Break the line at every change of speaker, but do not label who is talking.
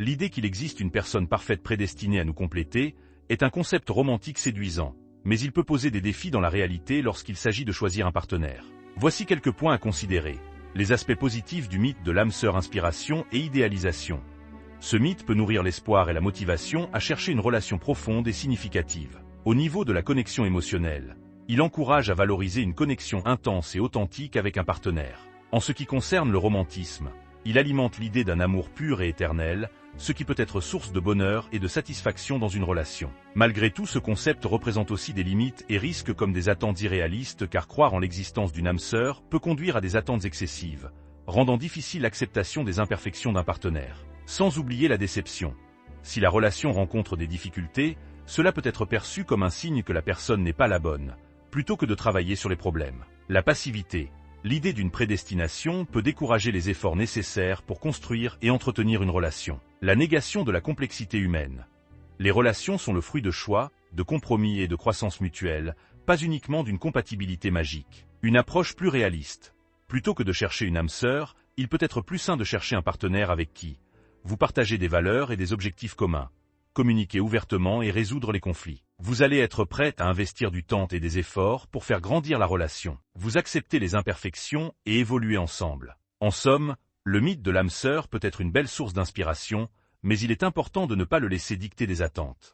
L'idée qu'il existe une personne parfaite prédestinée à nous compléter est un concept romantique séduisant, mais il peut poser des défis dans la réalité lorsqu'il s'agit de choisir un partenaire. Voici quelques points à considérer. Les aspects positifs du mythe de l'âme sœur: inspiration et idéalisation. Ce mythe peut nourrir l'espoir et la motivation à chercher une relation profonde et significative. Au niveau de la connexion émotionnelle, il encourage à valoriser une connexion intense et authentique avec un partenaire. En ce qui concerne le romantisme, il alimente l'idée d'un amour pur et éternel, ce qui peut être source de bonheur et de satisfaction dans une relation. Malgré tout, ce concept représente aussi des limites et risques comme des attentes irréalistes, car croire en l'existence d'une âme sœur peut conduire à des attentes excessives, rendant difficile l'acceptation des imperfections d'un partenaire. Sans oublier la déception. Si la relation rencontre des difficultés, cela peut être perçu comme un signe que la personne n'est pas la bonne, plutôt que de travailler sur les problèmes. La passivité. L'idée d'une prédestination peut décourager les efforts nécessaires pour construire et entretenir une relation. La négation de la complexité humaine. Les relations sont le fruit de choix, de compromis et de croissance mutuelle, pas uniquement d'une compatibilité magique. Une approche plus réaliste. Plutôt que de chercher une âme sœur, il peut être plus sain de chercher un partenaire avec qui vous partagez des valeurs et des objectifs communs. Communiquer ouvertement et résoudre les conflits. Vous allez être prête à investir du temps et des efforts pour faire grandir la relation. Vous acceptez les imperfections et évoluez ensemble. En somme, le mythe de l'âme sœur peut être une belle source d'inspiration, mais il est important de ne pas le laisser dicter des attentes.